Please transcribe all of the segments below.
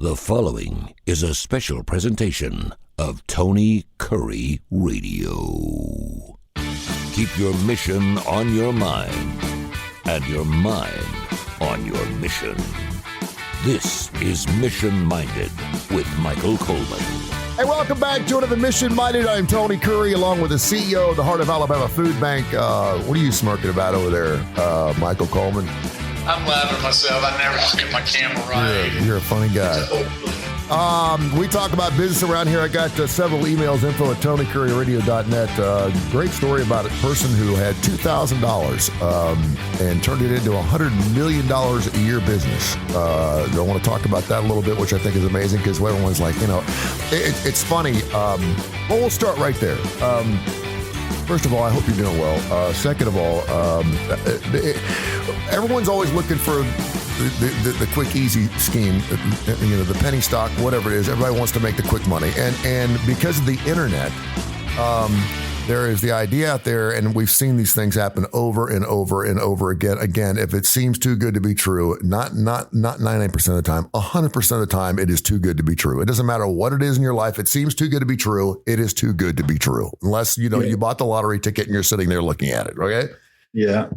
The following is a special presentation of Tony Kurre Radio. Keep your mission on your mind and your mind on your mission. This is Mission Minded with Michael Coleman. Hey, welcome back to another Mission Minded. I'm Tony Kurre, along with the CEO of the Heart of Alabama Food Bank. What are you smirking about over there, Michael Coleman? I'm laughing myself. I never look at my camera right. You're a funny guy. We talk about business around here. I got several emails, info@tonykurreradio.net. Great story about a person who had $2,000 and turned it into $100 million a year business. I want to talk about that a little bit, which I think is amazing because everyone's like, it's funny. Well, we'll start right there. First of all, I hope you're doing well. Second of all, everyone's always looking for the quick, easy scheme, the penny stock, whatever it is. Everybody wants to make the quick money. And because of the internet, there is the idea out there, and we've seen these things happen over and over and over again. Again, if it seems too good to be true, not 99% of the time, 100% of the time, it is too good to be true. It doesn't matter what it is in your life. It seems too good to be true. It is too good to be true. Unless, you bought the lottery ticket and you're sitting there looking at it. Okay. Yeah.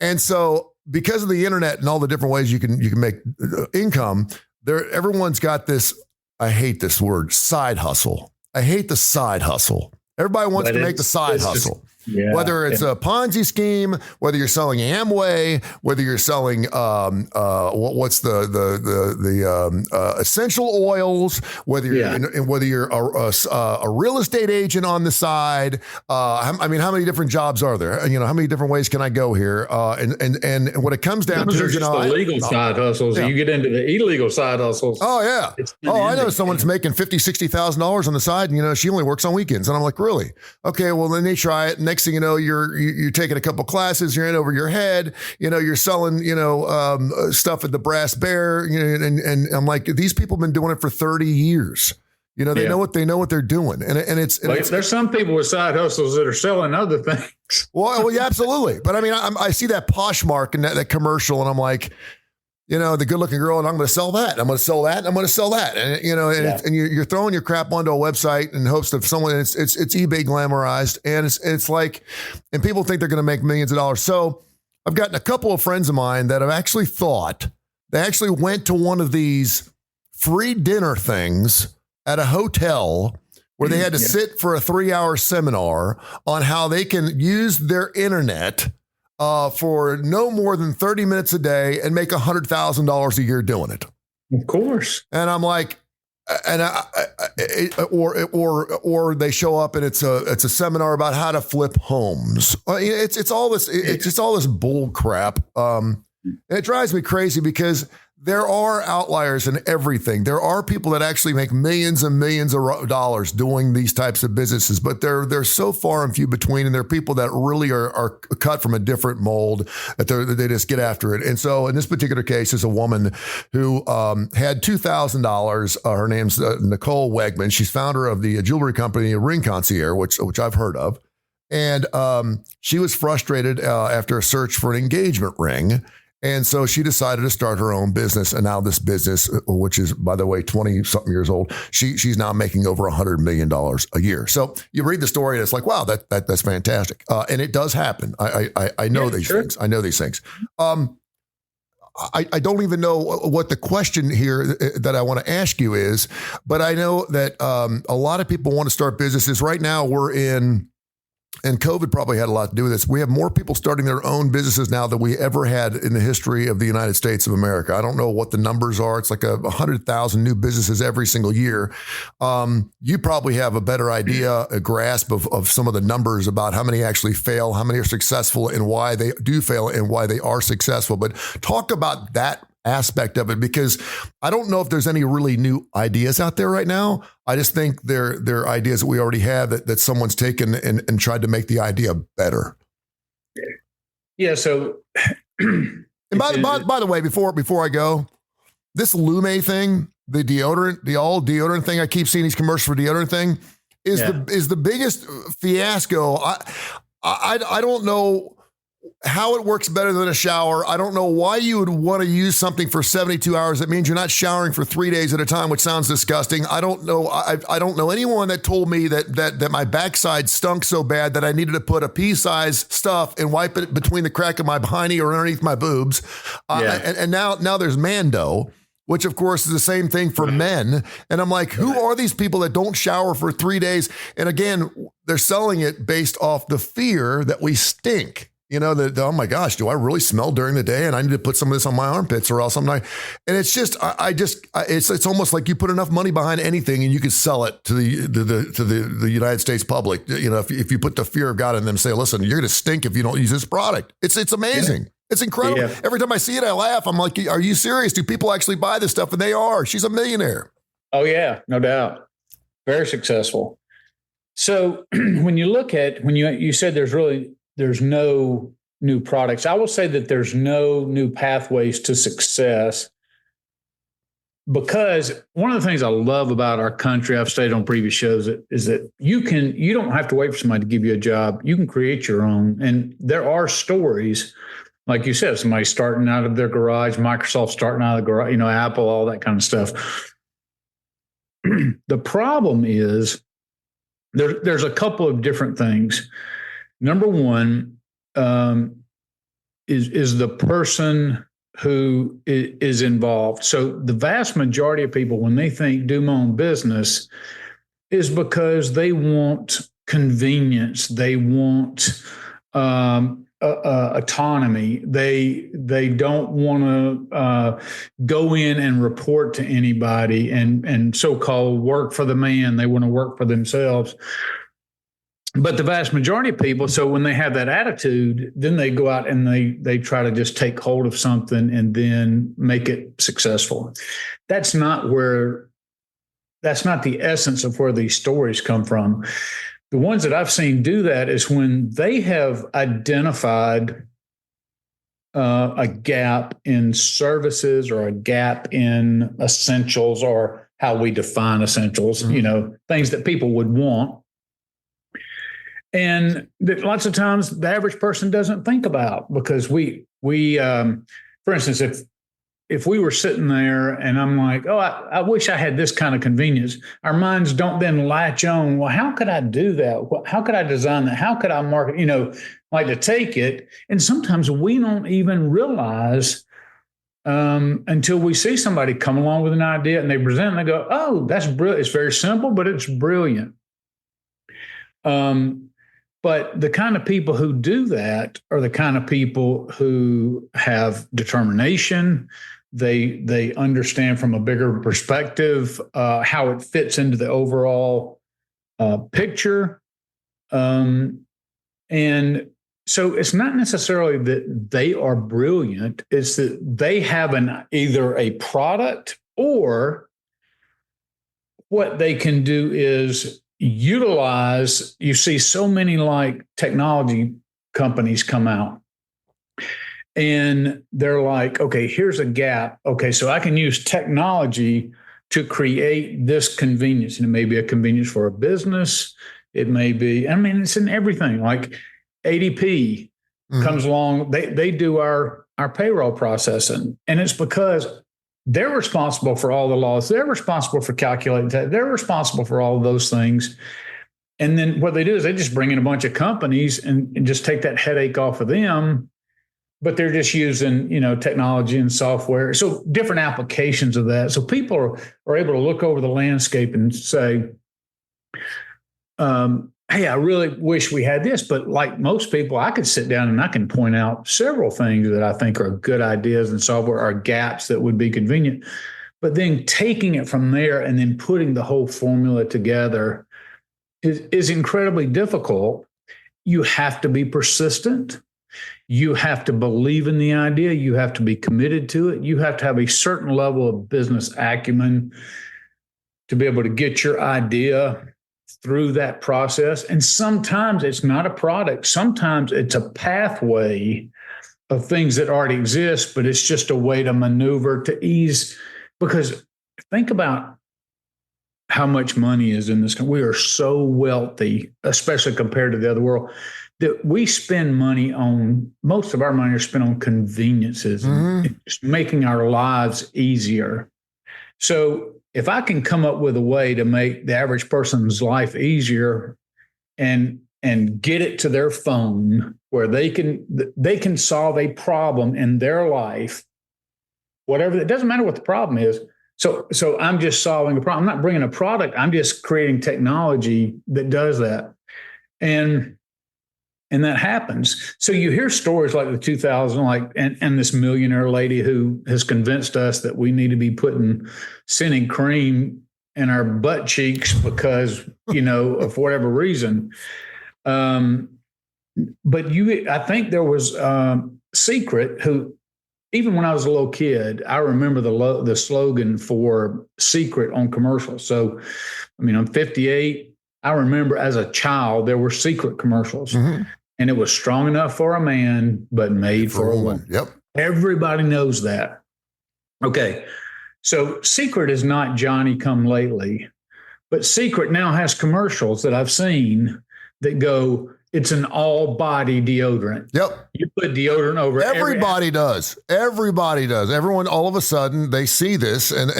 And so because of the internet and all the different ways you can make income, everyone's got this, I hate this word, side hustle. I hate the side hustle. Everybody wants to make the side hustle. Whether it's a Ponzi scheme, whether you're selling Amway, whether you're selling what's the essential oils, whether you're a real estate agent on the side. How many different jobs are there? How many different ways can I go here? And what it comes down to is, the legal side hustles. Yeah. You get into the illegal side hustles. Oh yeah. I know someone's making $50,000-$60,000 on the side, and she only works on weekends. And I'm like, really? Okay, well then they try it. Next thing you know, you're taking a couple classes, you're in over your head, you're selling, stuff at the Brass Bear, and I'm like, these people have been doing it for 30 years. They know what they're doing. And there's some people with side hustles that are selling other things. Well, yeah, absolutely. But I see that Poshmark and that commercial, and I'm like, the good looking girl, and I'm going to sell that. And I'm going to sell that. And I'm going to sell that. And, and you're throwing your crap onto a website in hopes of someone, it's eBay glamorized. And it's like, and people think they're going to make millions of dollars. So I've gotten a couple of friends of mine that have actually they actually went to one of these free dinner things at a hotel where they had to sit for a 3-hour seminar on how they can use their internet for no more than 30 minutes a day and make $100,000 a year doing it. Of course. And I'm like, or they show up and it's a seminar about how to flip homes. It's all this. It's just all this bull crap. And it drives me crazy because there are outliers in everything. There are people that actually make millions and millions of dollars doing these types of businesses, but they're so far and few between. And there are people that really are cut from a different mold that they just get after it. And so in this particular case is a woman who had $2,000. Her name's Nicole Wegman. She's founder of the jewelry company Ring Concierge, which I've heard of. And she was frustrated after a search for an engagement ring. And so she decided to start her own business. And now this business, which is, by the way, 20-something years old, she's now making over $100 million a year. So you read the story and it's like, wow, that's fantastic. And it does happen. I know these things. I know these things. I don't even know what the question here that I want to ask you is, but I know that a lot of people want to start businesses. Right now we're in, and COVID probably had a lot to do with this. We have more people starting their own businesses now than we ever had in the history of the United States of America. I don't know what the numbers are. It's like 100,000 new businesses every single year. You probably have a better idea, a grasp of some of the numbers about how many actually fail, how many are successful, and why they do fail and why they are successful. But talk about that aspect of it, because I don't know if there's any really new ideas out there right now. I just think they're ideas that we already have that someone's taken and tried to make the idea better. Yeah. So, and by the way, before I go, this Lume thing, the deodorant, the all deodorant thing, I keep seeing these commercials for deodorant thing is the biggest fiasco. I don't know how it works better than a shower. I don't know why you would want to use something for 72 hours. That means you're not showering for 3 days at a time, which sounds disgusting. I don't know. I don't know anyone that told me that my backside stunk so bad that I needed to put a pea-size stuff and wipe it between the crack of my hiney or underneath my boobs. And now there's Mando, which of course is the same thing for men. And I'm like, who are these people that don't shower for 3 days? And again, they're selling it based off the fear that we stink. You know, oh my gosh, do I really smell during the day? And I need to put some of this on my armpits or else I'm not. And it's just, it's almost like you put enough money behind anything and you could sell it to the United States public. You know, if you put the fear of God in them, say, listen, you're going to stink if you don't use this product. It's amazing. Yeah. It's incredible. Yeah. Every time I see it, I laugh. I'm like, are you serious? Do people actually buy this stuff? And they are. She's a millionaire. Oh yeah, no doubt. Very successful. So when you look at, you said there's no new products. I will say that there's no new pathways to success, because one of the things I love about our country, I've stated on previous shows, is that you don't have to wait for somebody to give you a job. You can create your own. And there are stories, like you said, somebody starting out of their garage, Microsoft starting out of the garage, Apple, all that kind of stuff. The problem is there's a couple of different things. Number one is the person who is involved. So the vast majority of people, when they think do my own business, is because they want convenience. They want autonomy. They don't want to go in and report to anybody and so-called work for the man. They want to work for themselves. But the vast majority of people, so when they have that attitude, then they go out and they try to just take hold of something and then make it successful. That's not the essence of where these stories come from. The ones that I've seen do that is when they have identified a gap in services or a gap in essentials, or how we define essentials, things that people would want. And that lots of times the average person doesn't think about, because we for instance, if we were sitting there and I'm like, oh, I wish I had this kind of convenience, our minds don't then latch on, well, how could I do that? How could I design that? How could I market, like to take it? And sometimes we don't even realize until we see somebody come along with an idea and they present and they go, oh, that's brilliant. It's very simple, but it's brilliant. But the kind of people who do that are the kind of people who have determination. They understand from a bigger perspective how it fits into the overall picture. And so it's not necessarily that they are brilliant. It's that they have either a product, or what they can do is utilize. You see so many like technology companies come out and they're like, okay, here's a gap. Okay, so I can use technology to create this convenience. And it may be a convenience for a business. It may be, it's in everything. Like ADP comes along, they do our payroll processing. And it's because they're responsible for all the laws. They're responsible for calculating that. They're responsible for all of those things. And then what they do is they just bring in a bunch of companies and just take that headache off of them. But they're just using, technology and software. So different applications of that. So people are able to look over the landscape and say, hey, I really wish we had this. But like most people, I could sit down and I can point out several things that I think are good ideas in software, or gaps that would be convenient. But then taking it from there and then putting the whole formula together is incredibly difficult. You have to be persistent. You have to believe in the idea. You have to be committed to it. You have to have a certain level of business acumen to be able to get your idea through that process. And sometimes it's not a product. Sometimes it's a pathway of things that already exist, but it's just a way to maneuver to ease. Because think about how much money is in this country. We are so wealthy, especially compared to the other world, that we spend money on, most of our money is spent on conveniences and just making our lives easier. So if I can come up with a way to make the average person's life easier and get it to their phone where they can solve a problem in their life, whatever, it doesn't matter what the problem is. So I'm just solving a problem. I'm not bringing a product. I'm just creating technology that does that. And that happens. So you hear stories like the 2000, and this millionaire lady who has convinced us that we need to be putting scented cream in our butt cheeks because, of whatever reason. But I think there was Secret, who, even when I was a little kid, I remember the slogan for Secret on commercials. So, I'm 58. I remember as a child, there were Secret commercials. And it was strong enough for a man, but made for a woman. Yep. Everybody knows that. Okay. So Secret is not Johnny come lately, but Secret now has commercials that I've seen that go, it's an all body deodorant. Yep. You put deodorant over everybody does. Everybody does. Everyone, all of a sudden they see this and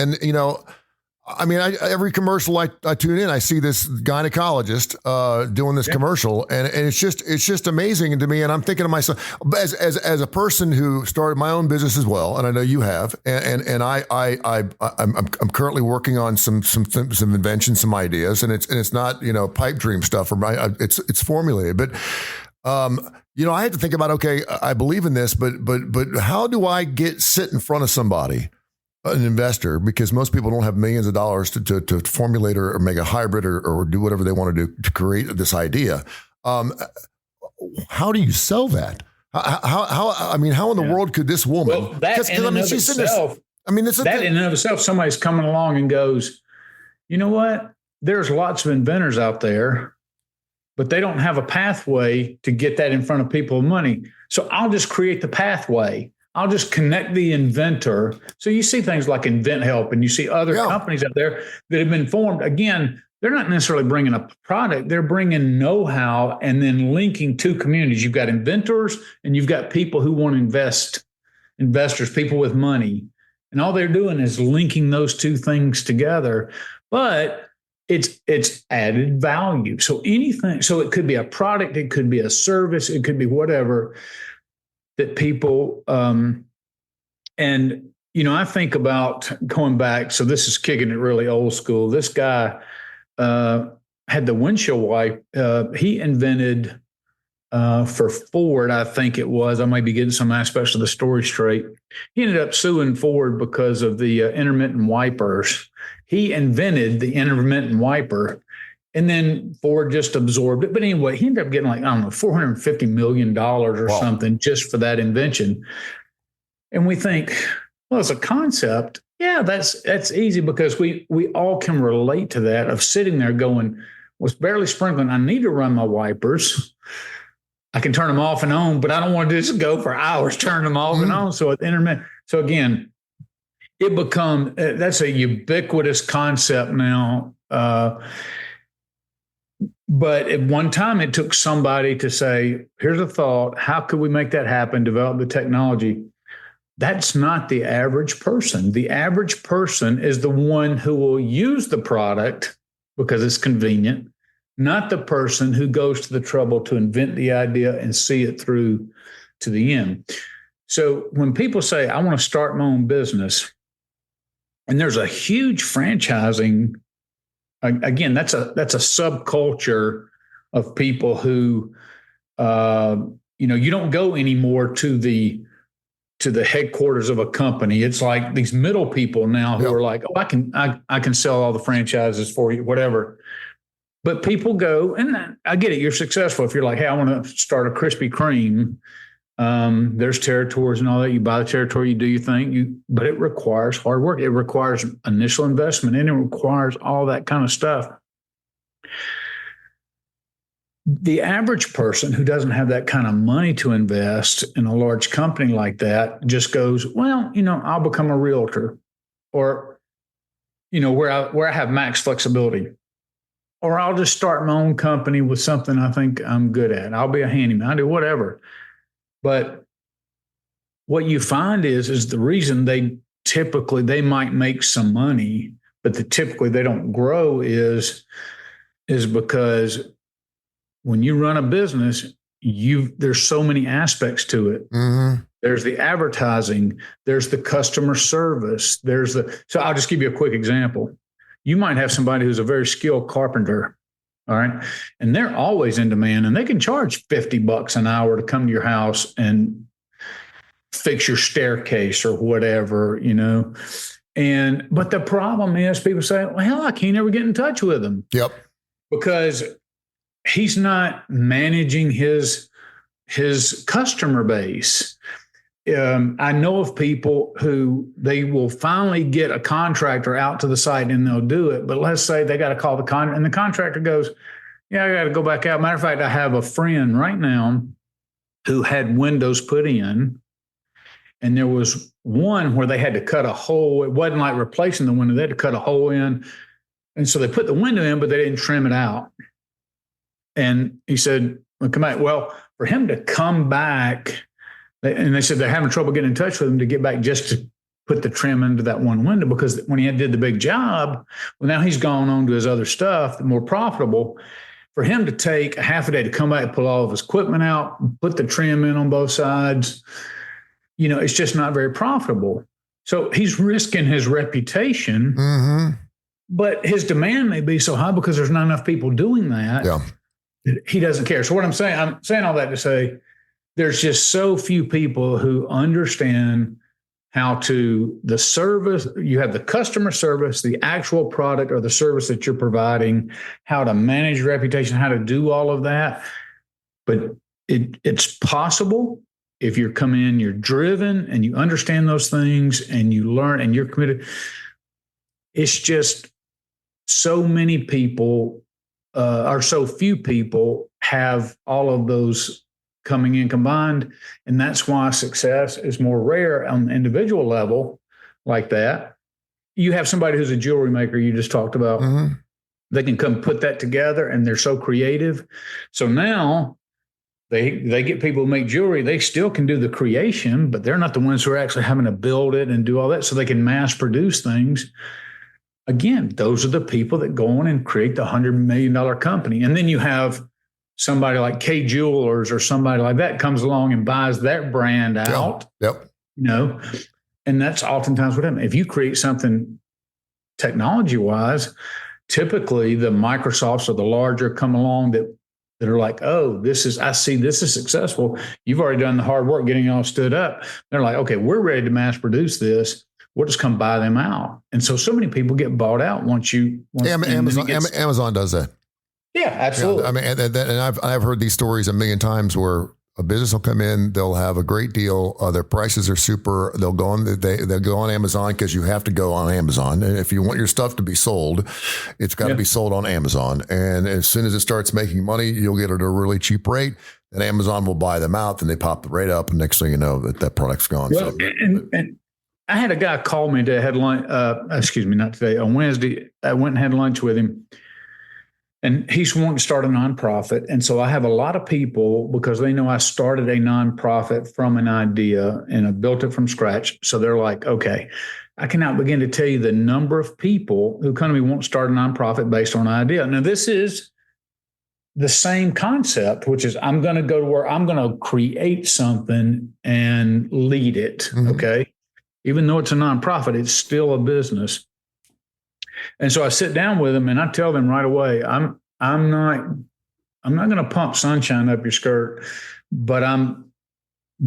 every commercial I tune in, I see this gynecologist doing this commercial, and it's just amazing to me. And I'm thinking to myself, as a person who started my own business as well, and I know you have, and I'm currently working on some inventions, some ideas, and it's not pipe dream stuff, or it's formulated, but. I had to think about, okay, I believe in this, but how do I sit in front of somebody, an investor, because most people don't have millions of dollars to formulate or make a hybrid or do whatever they want to do to create this idea. How do you sell that? How in the world could this woman? Well, that in and of itself, somebody's coming along and goes, you know what? There's lots of inventors out there, but they don't have a pathway to get that in front of people with money. So I'll just create the pathway. I'll just connect the inventor. So you see things like Invent Help, and you see other companies out there that have been formed. Again, they're not necessarily bringing a product. They're bringing know-how and then linking two communities. You've got inventors and you've got people who want to invest, investors, people with money. And all they're doing is linking those two things together. But it's added value. So it could be a product, it could be a service, it could be whatever that people, I think about going back. So this is kicking it really old school. This guy had the windshield wipe. He invented for Ford, I think it was. I might be getting some aspects of the story straight. He ended up suing Ford because of the intermittent wipers. He invented the intermittent wiper, and then Ford just absorbed it. But anyway, he ended up getting $450 million or something just for that invention. And we think, well, as a concept, yeah, that's easy because we all can relate to that, of sitting there going, well, it's barely sprinkling. I need to run my wipers. I can turn them off and on, but I don't want to just go for hours turning them off and on. So at intermittent. So again, it becomes, that's a ubiquitous concept now. But at one time, it took somebody to say, here's a thought. How could we make that happen? Develop the technology. That's not the average person. The average person is the one who will use the product because it's convenient, not the person who goes to the trouble to invent the idea and see it through to the end. So when people say, I want to start my own business, and there's a huge franchising, again, that's a subculture of people who, you don't go anymore to the headquarters of a company. It's like these middle people now who are like, oh, I can sell all the franchises for you, whatever. But people go, and I get it. You're successful if you're like, hey, I want to start a Krispy Kreme. There's territories and all that. You buy the territory, you do your thing. But it requires hard work. It requires initial investment, and it requires all that kind of stuff. The average person who doesn't have that kind of money to invest in a large company like that just goes, well, I'll become a realtor, or, where I have max flexibility. or I'll just start my own company with something I think I'm good at. I'll be a handyman. I'll do whatever. But what you find is the reason they might make some money, but typically they don't grow is because when you run a business, there's so many aspects to it. Mm-hmm. There's the advertising, there's the customer service, so I'll just give you a quick example. You might have somebody who's a very skilled carpenter, all right? And they're always in demand, and they can charge $50 an hour to come to your house and fix your staircase or whatever, but the problem is people say, well, hell, I can't ever get in touch with him. Yep. Because he's not managing his customer base. I know of people who they will finally get a contractor out to the site and they'll do it. But let's say they got to call the contractor, and the contractor goes, yeah, I got to go back out. Matter of fact, I have a friend right now who had windows put in, and there was one where they had to cut a hole. It wasn't like replacing the window. They had to cut a hole in. And so they put the window in, but they didn't trim it out. And he said, well, come back. Well, for him to come back, and they said they're having trouble getting in touch with him to get back just to put the trim into that one window, because when he did the big job, well, now he's gone on to his other stuff, more profitable. For him to take a half a day to come back and pull all of his equipment out, put the trim in on both sides, it's just not very profitable. So he's risking his reputation, mm-hmm. but his demand may be so high because there's not enough people doing that. Yeah. He doesn't care. So what I'm saying all that to say, there's just so few people who understand how the service, you have the customer service, the actual product or the service that you're providing, how to manage reputation, how to do all of that. But it's possible if you come in, you're driven and you understand those things and you learn and you're committed. It's just so many people or so few people have all of those coming in combined. And that's why success is more rare on the individual level like that. You have somebody who's a jewelry maker you just talked about. Mm-hmm. They can come put that together and they're so creative. So now they get people who make jewelry. They still can do the creation, but they're not the ones who are actually having to build it and do all that. So they can mass produce things. Again, those are the people that go on and create the $100 million company. And then you have somebody like K Jewelers or somebody like that comes along and buys their brand out. Yep. And that's oftentimes what happens. If you create something technology-wise, typically the Microsofts or the larger come along that are like, oh, I see this is successful. You've already done the hard work getting it all stood up. They're like, okay, we're ready to mass produce this. We'll just come buy them out. And so many people get bought out once Amazon does that. Yeah, absolutely. Yeah, I mean, and I've heard these stories a million times where a business will come in, they'll have a great deal. Their prices are super. They'll go on Amazon because you have to go on Amazon. And if you want your stuff to be sold, it's got to be sold on Amazon. And as soon as it starts making money, you'll get it at a really cheap rate. And Amazon will buy them out. Then they pop the rate up, and next thing you know, that product's gone. Well, and I had a guy call me to have lunch. Not today. On Wednesday, I went and had lunch with him. And he's wanting to start a nonprofit. And so I have a lot of people, because they know I started a nonprofit from an idea and I built it from scratch. So they're like, okay, I cannot begin to tell you the number of people who come to me want to start a nonprofit based on an idea. Now, this is the same concept, which is I'm going to go to where I'm going to create something and lead it. Mm-hmm. Okay. Even though it's a nonprofit, it's still a business. And so I sit down with them and I tell them right away, I'm not going to pump sunshine up your skirt, but I'm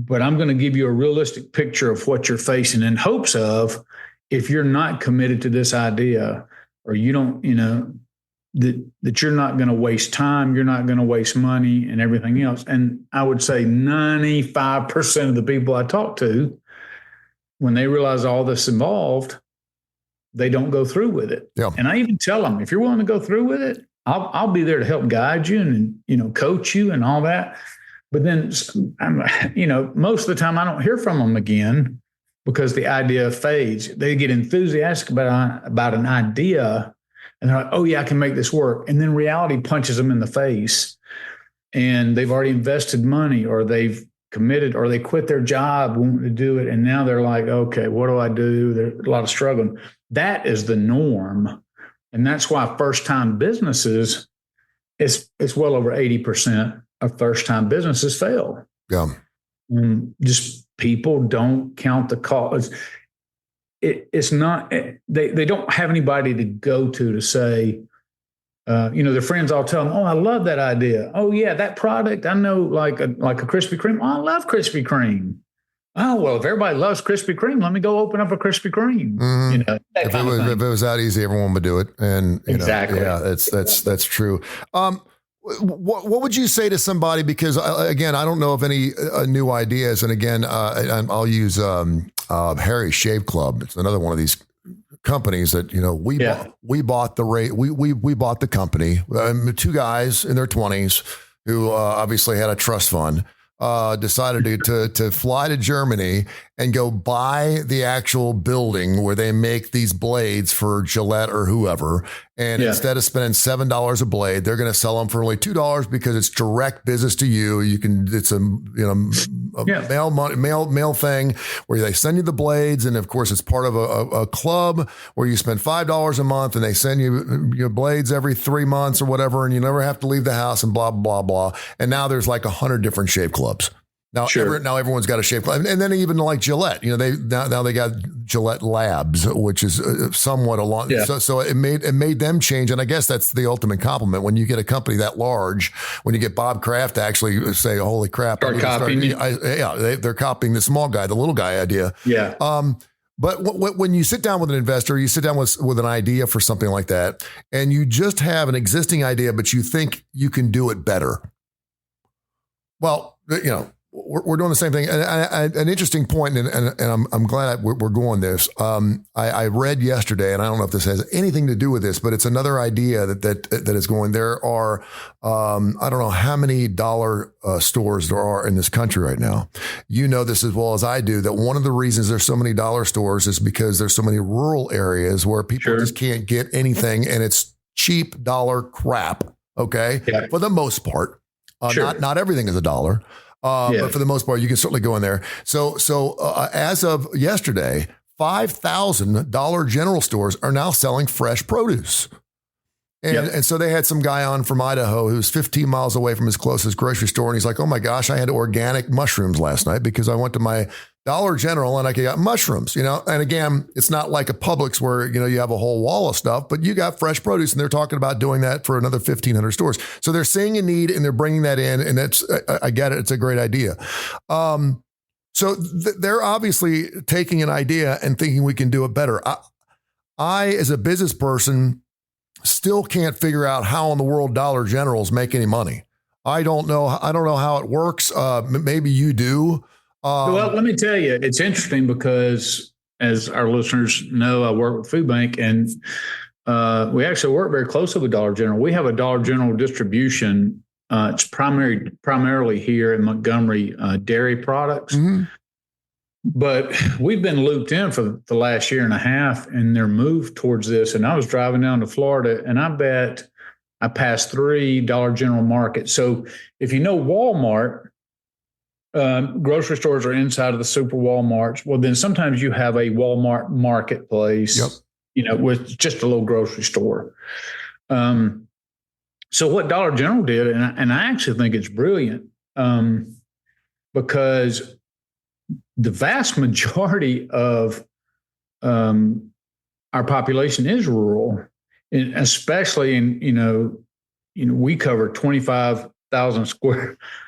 going to give you a realistic picture of what you're facing in hopes of, if you're not committed to this idea, or you don't, that you're not going to waste time, you're not going to waste money and everything else. And I would say 95% of the people I talk to, when they realize all this involved, they don't go through with it. Yeah. And I even tell them, if you're willing to go through with it, I'll be there to help guide you and, coach you and all that. But then, most of the time I don't hear from them again because the idea fades. They get enthusiastic about an idea, And they're like, oh yeah, I can make this work. And then reality punches them in the face, and they've already invested money, or they've committed, or they quit their job wanting to do it. And now they're like, okay, what do I do? There's a lot of struggling. That is the norm. And that's why first-time businesses, it's well over 80% of first-time businesses fail. Yeah. Just people don't count the cost. It's not, they don't have anybody to go to say, their friends all tell them, oh, I love that idea. Oh yeah, that product, I know, like a Krispy Kreme. Oh, I love Krispy Kreme. Oh, well, if everybody loves Krispy Kreme, let me go open up a Krispy Kreme. Mm-hmm. If it was that easy, everyone would do it. And exactly. That's true. What would you say to somebody? Because again, I don't know of any new ideas. And again, I'll use Harry's Shave Club. It's another one of these companies that we bought the company. Two guys in their 20s who obviously had a trust fund. Decided to fly to Germany and go buy the actual building where they make these blades for Gillette or whoever. And instead of spending $7 a blade, they're going to sell them for only $2 because it's direct business to you. It's a mail thing where they send you the blades. And of course it's part of a club where you spend $5 a month and they send you your blades every 3 months or whatever. And you never have to leave the house and blah, blah, blah. And now there's like 100 different shave clubs. Now, now everyone's got a shave club. And then even like Gillette, they got Gillette Labs, which is somewhat along. Yeah. So it made them change. And I guess that's the ultimate compliment when you get a company that large, when you get Bob Kraft to actually say, holy crap. They're copying they're copying the small guy, the little guy idea. Yeah. But when you sit down with an investor, you sit down with an idea for something like that, and you just have an existing idea, but you think you can do it better. Well, we're doing the same thing. And an interesting point, and I'm glad we're going this. I read yesterday, and I don't know if this has anything to do with this, but it's another idea that is going. There are I don't know how many dollar stores there are in this country right now. You know this as well as I do, that one of the reasons there's so many dollar stores is because there's so many rural areas where people just can't get anything, and it's cheap dollar crap. Okay, for the most part, not everything is $1. But for the most part, you can certainly go in there. So as of yesterday, 5,000 Dollar General stores are now selling fresh produce. And so they had some guy on from Idaho who's 15 miles away from his closest grocery store. And he's like, oh my gosh, I had organic mushrooms last night because I went to my Dollar General and I got mushrooms, And again, it's not like a Publix where, you have a whole wall of stuff, but you got fresh produce, and they're talking about doing that for another 1,500 stores. So they're seeing a need and they're bringing that in. And I get it. It's a great idea. So they're obviously taking an idea and thinking we can do it better. I as a business person, still can't figure out how in the world Dollar Generals make any money. I don't know how it works. Maybe you do. Well, let me tell you, it's interesting because, as our listeners know, I work with Food Bank, and we actually work very closely with Dollar General. We have a Dollar General distribution. It's primarily here in Montgomery, dairy products. Mm-hmm. But we've been looped in for the last year and a half in their move towards this. And I was driving down to Florida, and I bet I passed 3 Dollar General markets. So if you know Walmart, grocery stores are inside of the super Walmarts. Well, then sometimes you have a Walmart marketplace, with just a little grocery store. So what Dollar General did, and I actually think it's brilliant, because the vast majority of our population is rural, and especially in we cover 25,000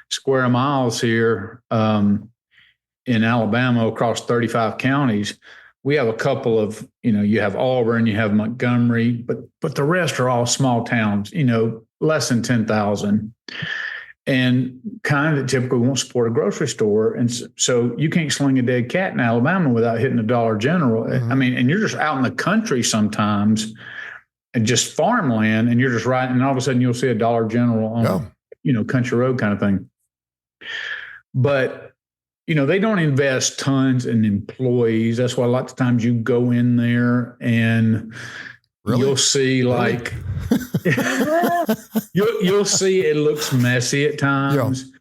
square miles here in Alabama across 35 counties. We have a couple of you have Auburn, you have Montgomery, but the rest are all small towns, less than 10,000. And kind of typically won't support a grocery store. And so you can't sling a dead cat in Alabama without hitting a Dollar General. Mm-hmm. I mean, and you're just out in the country sometimes and just farmland, and you're just riding, and all of a sudden you'll see a Dollar General on, country road kind of thing. But, they don't invest tons in employees. That's why a lot of times you go in there and Really? You'll see like you'll see it looks messy at times.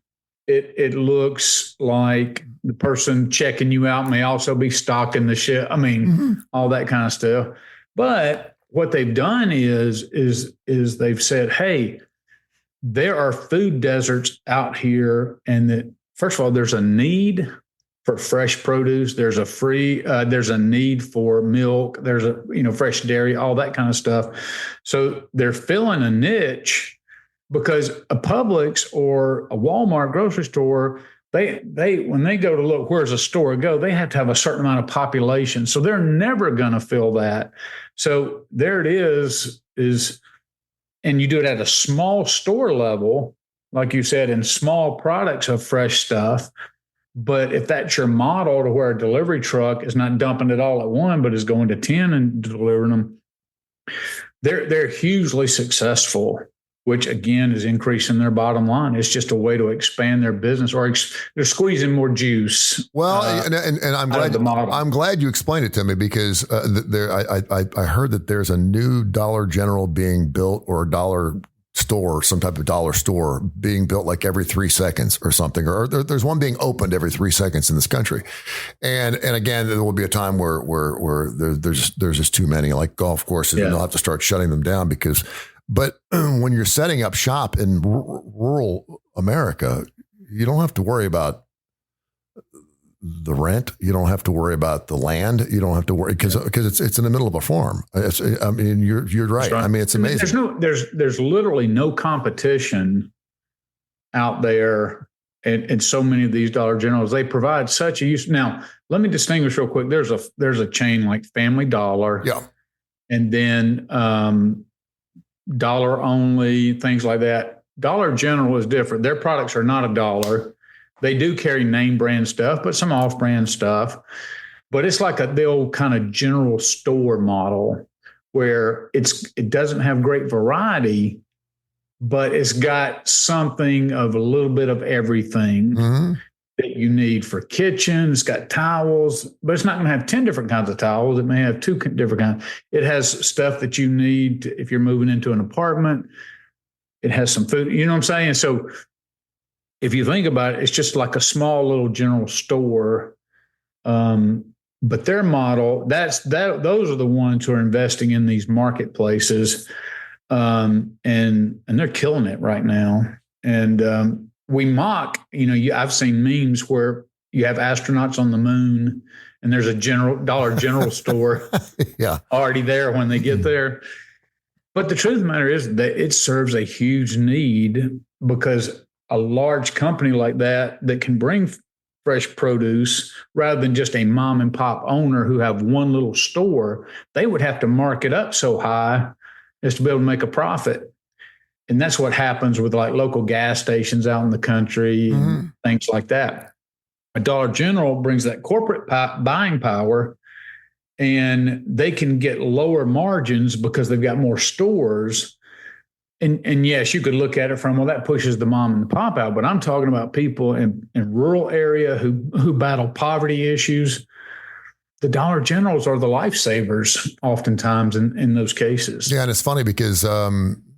It looks like the person checking you out may also be stocking the shit. I mean, all that kind of stuff. But what they've done is they've said, hey, there are food deserts out here, and that first of all, there's a need for fresh produce. There's a need for milk. There's fresh dairy, all that kind of stuff. So they're filling a niche because a Publix or a Walmart grocery store, they when they go to look where's a store to go, they have to have a certain amount of population. So they're never going to fill that. So there it is, and you do it at a small store level, like you said, in small products of fresh stuff. But if that's your model to where a delivery truck is not dumping it all at one, but is going to 10 and delivering them, they're hugely successful, which again is increasing their bottom line. It's just a way to expand their business, or they're squeezing more juice. Well, and I'm glad you explained it to me, because I heard that there's a new Dollar General being built, or a dollar store, some type of dollar store being built like every 3 seconds or something, or there's one being opened every 3 seconds in this country. And again, there will be a time where there's just too many, like golf courses, and they'll have to start shutting them down but when you're setting up shop in rural America, you don't have to worry about the rent. You don't have to worry about the land. You don't have to worry because it's in the middle of a farm. You're right. I mean, it's amazing. There's literally no competition out there, and so many of these Dollar Generals, they provide such a use. Now, let me distinguish real quick. There's a chain like Family Dollar, and then dollar only, things like that. Dollar General is different. Their products are not a dollar. They do carry name brand stuff, but some off brand stuff. But it's like the old kind of general store model where it doesn't have great variety, but it's got something of a little bit of everything that you need for kitchen. It's got towels, but it's not going to have 10 different kinds of towels. It may have 2 different kinds. It has stuff that you need if you're moving into an apartment. It has some food, you know what I'm saying? So if you think about it, it's just like a small little general store. But their model, those are the ones who are investing in these marketplaces. And they're killing it right now. And we mock, I've seen memes where you have astronauts on the moon and there's a Dollar General store already there when they get there. But the truth of the matter is that it serves a huge need, because a large company like that can bring fresh produce rather than just a mom and pop owner who have one little store, they would have to mark it up so high as to be able to make a profit. And that's what happens with like local gas stations out in the country and things like that. A Dollar General brings that corporate buying power, and they can get lower margins because they've got more stores. And yes, you could look at it from, well, that pushes the mom and the pop out, but I'm talking about people in rural area who battle poverty issues. The Dollar Generals are the lifesavers oftentimes in those cases. Yeah, and it's funny because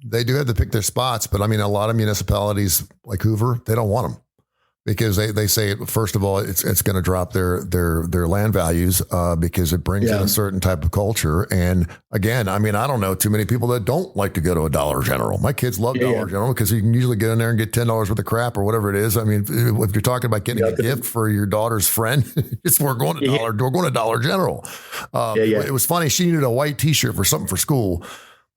they do have to pick their spots, but I mean, a lot of municipalities like Hoover, they don't want them because they say, first of all, it's going to drop their land values because it brings in a certain type of culture. And again, I mean, I don't know too many people that don't like to go to a Dollar General. My kids love Dollar General because you can usually get in there and get $10 worth of crap or whatever it is. I mean, if you're talking about getting a gift for your daughter's friend, we're going to Dollar General. It was funny. She needed a white T-shirt for something for school.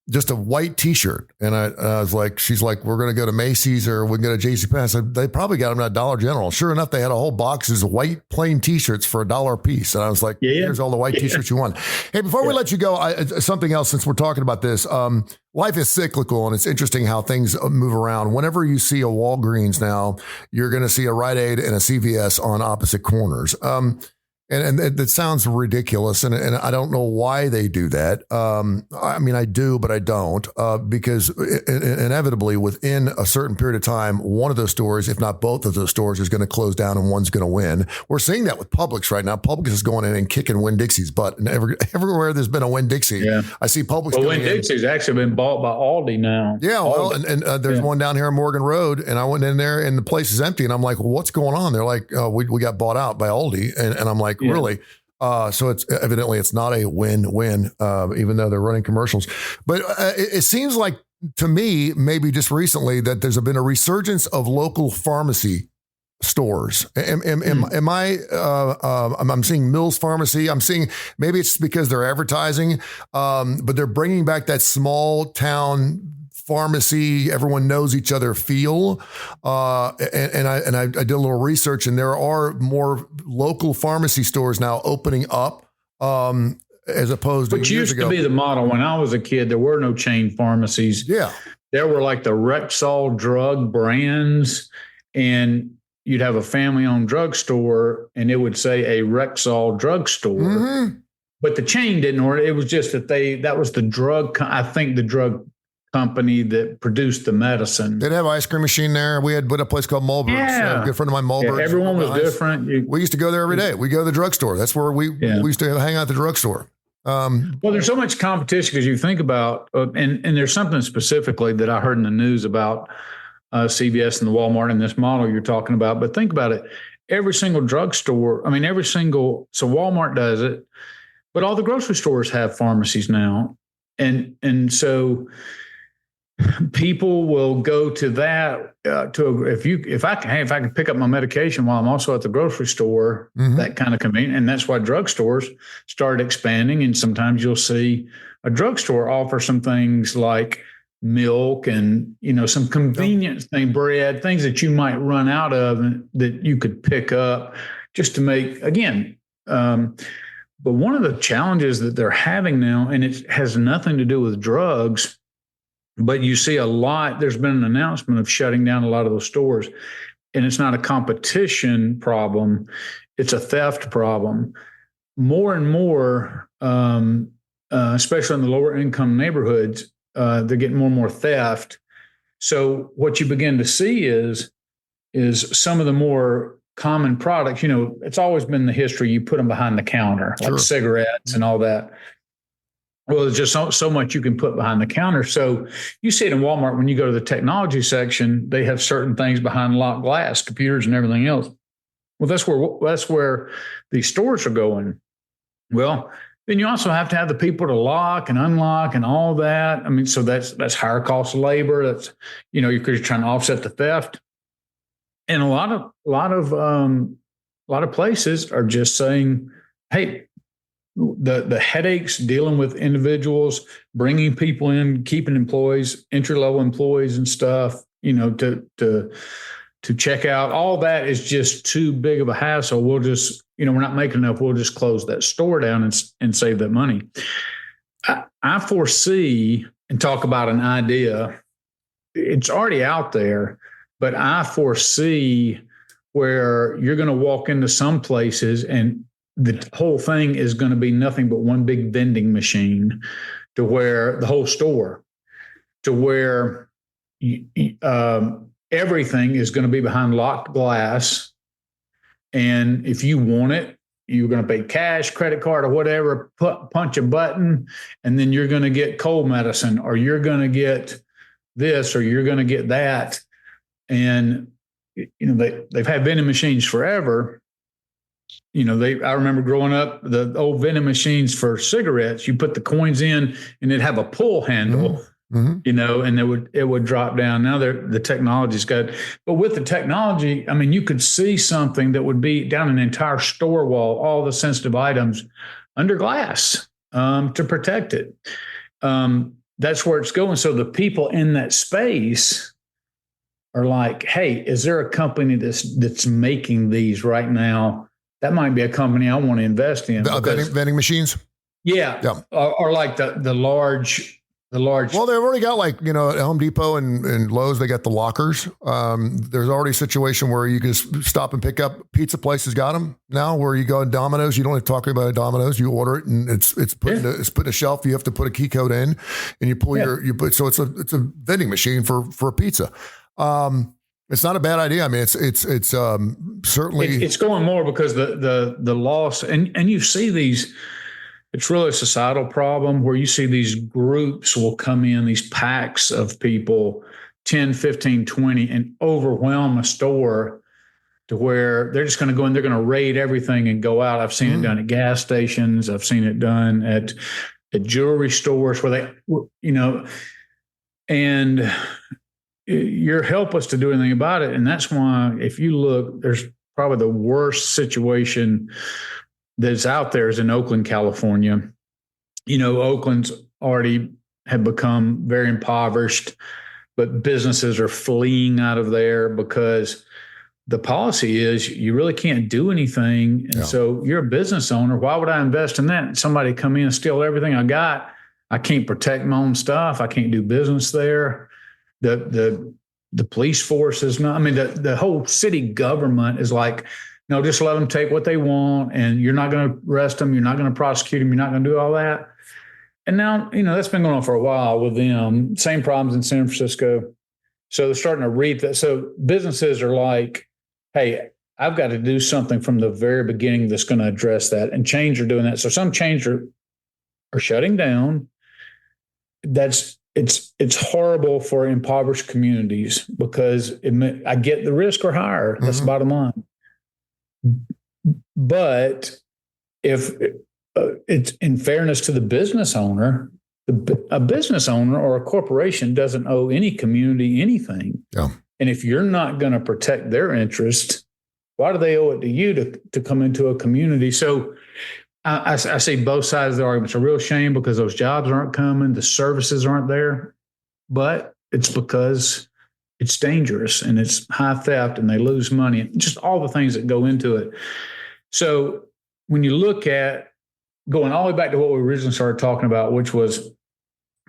Just a white T-shirt. And I was like, she's like, we're going to go to Macy's or we can go to JCPenney. I said, they probably got them at Dollar General. Sure enough, they had a whole boxes of white plain T-shirts for $1 a piece. And I was like, here's all the white T-shirts you want. Hey, before we let you go, something else, since we're talking about this, life is cyclical, and it's interesting how things move around. Whenever you see a Walgreens now, you're going to see a Rite Aid and a CVS on opposite corners. And that sounds ridiculous, and I don't know why they do that. I mean, I do, but I don't, because inevitably within a certain period of time, one of those stores, if not both of those stores, is going to close down and one's going to win. We're seeing that with Publix right now. Publix is going in and kicking Winn-Dixie's butt, and everywhere there's been a Winn-Dixie, I see Publix. Well, Winn-Dixie's actually been bought by Aldi now. Yeah, well, and there's one down here on Morgan Road, and I went in there, and the place is empty, and I'm like, well, what's going on? They're like, we got bought out by Aldi, and I'm like, really? So it's evidently it's not a win-win, even though they're running commercials. But it seems like to me, maybe just recently, that there's been a resurgence of local pharmacy stores. Am I? I'm seeing Mills Pharmacy. I'm seeing, maybe it's because they're advertising, but they're bringing back that small town pharmacy, everyone knows each other feel. And I did a little research, and there are more local pharmacy stores now opening up, as opposed to which years used ago. to be the model when I was a kid. There were no chain pharmacies. Yeah. There were like the Rexall drug brands, and you'd have a family-owned drugstore, and it would say a Rexall drugstore. Mm-hmm. But the chain didn't order. It was just that that was the drug. I think the drug company that produced the medicine. They'd have an ice cream machine there. We had a place called Mulberg's. Yeah. A good friend of mine, Mulberg's. Yeah, everyone was different. We used to go there every day. We go to the drugstore. That's where we used to hang out at the drugstore. Well, there's so much competition because you think about, and there's something specifically that I heard in the news about CVS and the Walmart and this model you're talking about. But think about it. Every single drugstore, so Walmart does it, but all the grocery stores have pharmacies now. And so people will go to that if I can pick up my medication while I'm also at the grocery store, that kind of convenient. And that's why drugstores started expanding. And sometimes you'll see a drugstore offer some things like milk and, some convenience thing, bread, things that you might run out of and that you could pick up just to make, again, but one of the challenges that they're having now, and it has nothing to do with drugs, but you see a lot, there's been an announcement of shutting down a lot of those stores, and it's not a competition problem, it's a theft problem. More and more, especially in the lower income neighborhoods, they're getting more and more theft. So what you begin to see is some of the more common products, it's always been the history, you put them behind the counter, like cigarettes and all that. Well, there's just so much you can put behind the counter. So you see it in Walmart when you go to the technology section, they have certain things behind locked glass, computers and everything else. Well, that's where these stores are going. Well, then you also have to have the people to lock and unlock and all that. So that's higher cost of labor. That's, because you're trying to offset the theft. And a lot of places are just saying, hey, the headaches dealing with individuals, bringing people in, keeping employees, entry-level employees and stuff, to check out, all that is just too big of a hassle. We'll just, we're not making enough. We'll just close that store down and save that money. I foresee, and talk about an idea, it's already out there, but I foresee where you're going to walk into some places and the whole thing is going to be nothing but one big vending machine, to where the whole store, to where everything is going to be behind locked glass. And if you want it, you're going to pay cash, credit card, or whatever, punch a button, and then you're going to get cold medicine, or you're going to get this, or you're going to get that. And, they've had vending machines forever. I remember growing up, the old vending machines for cigarettes, you put the coins in and it'd have a pull handle, and it would drop down. Now the technology's got, but with the technology, you could see something that would be down an entire store wall, all the sensitive items under glass, to protect it. That's where it's going. So the people in that space are like, hey, is there a company that's making these right now? That might be a company I want to invest in. Vending machines? Yeah. Or like the large The large. Well, they've already got at Home Depot and Lowe's, they got the lockers. There's already a situation where you can stop and pick up. Pizza places got them now where you go to Domino's. You don't have to talk about Domino's. You order it and it's put in a shelf. You have to put a key code in and you pull so it's a vending machine for a pizza. It's not a bad idea. I mean, it's certainly. It's going more because the loss and you see these. It's really a societal problem where you see these groups will come in, these packs of people, 10, 15, 20, and overwhelm a store to where they're just going to go in, they're going to raid everything and go out. I've seen it done at gas stations. I've seen it done at jewelry stores where they, and you're helpless to do anything about it. And that's why if you look, there's probably the worst situation that's out there is in Oakland, California. Oakland's already have become very impoverished, but businesses are fleeing out of there because the policy is you really can't do anything. And so you're a business owner. Why would I invest in that? Somebody come in and steal everything I got. I can't protect my own stuff. I can't do business there. The police force is not, the whole city government is like, no, just let them take what they want, and you're not going to arrest them. You're not going to prosecute them. You're not going to do all that. And now, that's been going on for a while with them. Same problems in San Francisco. So they're starting to reap that. So businesses are like, hey, I've got to do something from the very beginning that's going to address that. And chains are doing that. So some chains are shutting down. It's horrible for impoverished communities because I get the risk are higher. That's the bottom line. But if it's in fairness to the business owner, a business owner or a corporation doesn't owe any community anything. Yeah. And if you're not going to protect their interest, why do they owe it to you to come into a community? So I see both sides of the argument. It's a real shame because those jobs aren't coming, the services aren't there, but it's because it's dangerous and it's high theft and they lose money and just all the things that go into it. So when you look at going all the way back to what we originally started talking about, which was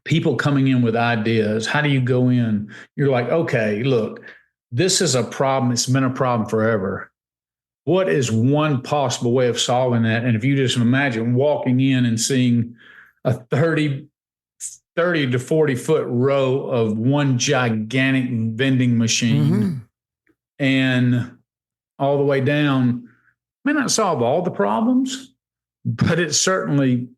people coming in with ideas, how do you go in? You're like, okay, look, this is a problem. It's been a problem forever. What is one possible way of solving that? And if you just imagine walking in and seeing a 30 to 40 foot row of one gigantic vending machine and all the way down, may not solve all the problems, but it certainly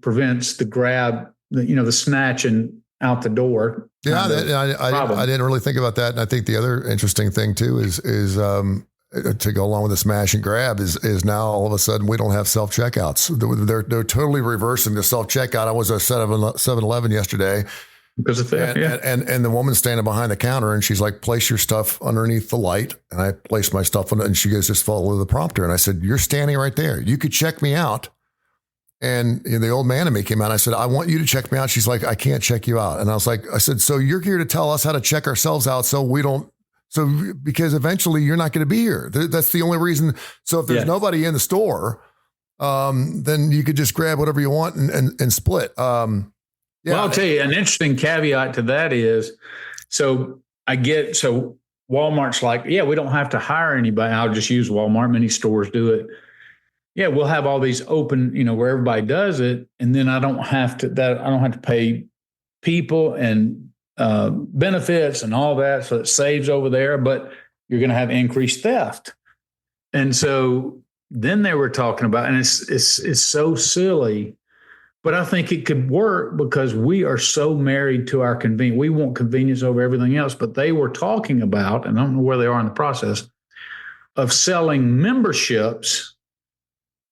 prevents the grab, the snatching out the door. Yeah, I didn't really think about that. And I think the other interesting thing too is to go along with the smash and grab is now all of a sudden we don't have self-checkouts. They're totally reversing the self-checkout. I was at 7-Eleven yesterday. Because of that, and the woman's standing behind the counter and she's like, place your stuff underneath the light. And I placed my stuff on it and she goes, just follow the prompter. And I said, you're standing right there. You could check me out. And the old man in me came out. I said, I want you to check me out. She's like, I can't check you out. And I said, so you're here to tell us how to check ourselves out because eventually you're not going to be here. That's the only reason. So if there's nobody in the store, then you could just grab whatever you want and split. Well, I'll tell you an interesting caveat to that is, so Walmart's like, yeah, we don't have to hire anybody. I'll just use Walmart. Many stores do it. Yeah, we'll have all these open, where everybody does it. And then I don't have to pay people and benefits and all that. So it saves over there, but you're going to have increased theft. And so then they were talking about, and it's so silly, but I think it could work because we are so married to our convenience. We want convenience over everything else, but they were talking about, and I don't know where they are in the process of selling memberships.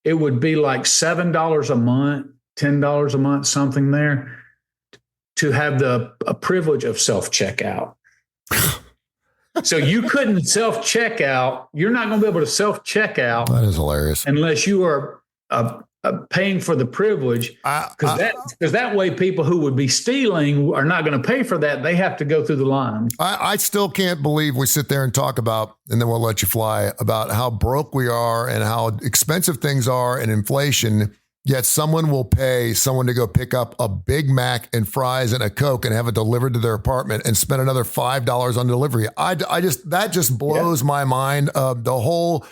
It would be like $7 a month, $10 a month, something there, to have a privilege of self-checkout. So you couldn't self-checkout. You're not going to be able to self-checkout. That is hilarious. Unless you are paying for the privilege. Because that way people who would be stealing are not going to pay for that. They have to go through the line. I still can't believe we sit there and talk about, and then we'll let you fly, about how broke we are and how expensive things are and inflation. Yet someone will pay someone to go pick up a Big Mac and fries and a Coke and have it delivered to their apartment and spend another $5 on delivery. That just blows my mind. The whole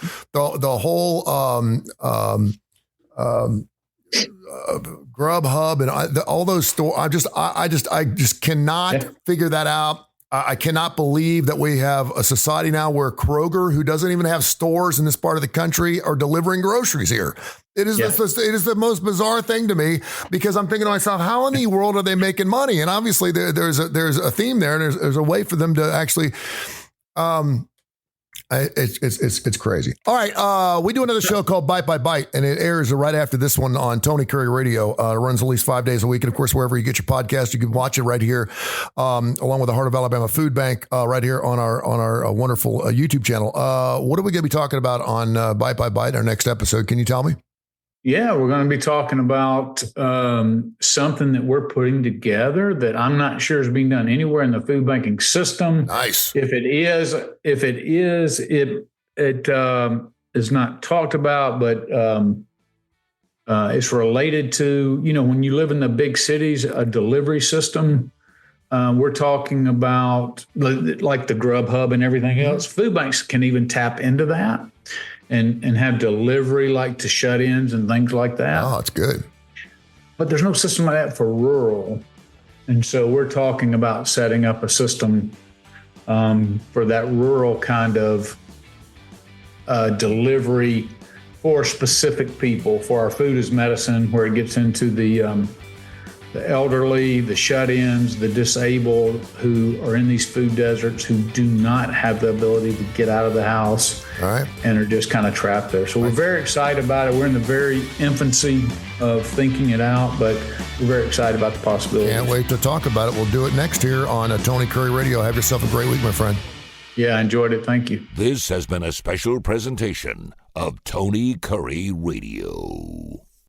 Grubhub and all those stores. I just cannot figure that out. I cannot believe that we have a society now where Kroger, who doesn't even have stores in this part of the country, are delivering groceries here. It is it is the most bizarre thing to me, because I'm thinking to myself, how in the world are they making money? And obviously there's a theme there, and there's a way for them to actually. It's crazy. All right, we do another show called Bite by Bite, and it airs right after this one on Tony Curry Radio. It runs at least 5 days a week, and of course, wherever you get your podcast, you can watch it right here, along with the Heart of Alabama Food Bank, right here on our wonderful YouTube channel. What are we going to be talking about on Bite by Bite, our next episode? Can you tell me? Yeah, we're going to be talking about something that we're putting together that I'm not sure is being done anywhere in the food banking system. Nice. If it is, it is not talked about, but it's related to, when you live in the big cities, a delivery system. We're talking about like the Grubhub and everything else. Food banks can even tap into that. And have delivery like to shut-ins and things like that. Oh, that's good. But there's no system like that for rural. And so we're talking about setting up a system for that rural kind of delivery for specific people, for our food as medicine, where it gets into the elderly, the shut-ins, the disabled who are in these food deserts, who do not have the ability to get out of the house. All right. And are just kind of trapped there. So we're very excited about it. We're in the very infancy of thinking it out, but we're very excited about the possibility. Can't wait to talk about it. We'll do it next here on Tony Curry Radio. Have yourself a great week, my friend. Yeah, I enjoyed it. Thank you. This has been a special presentation of Tony Curry Radio.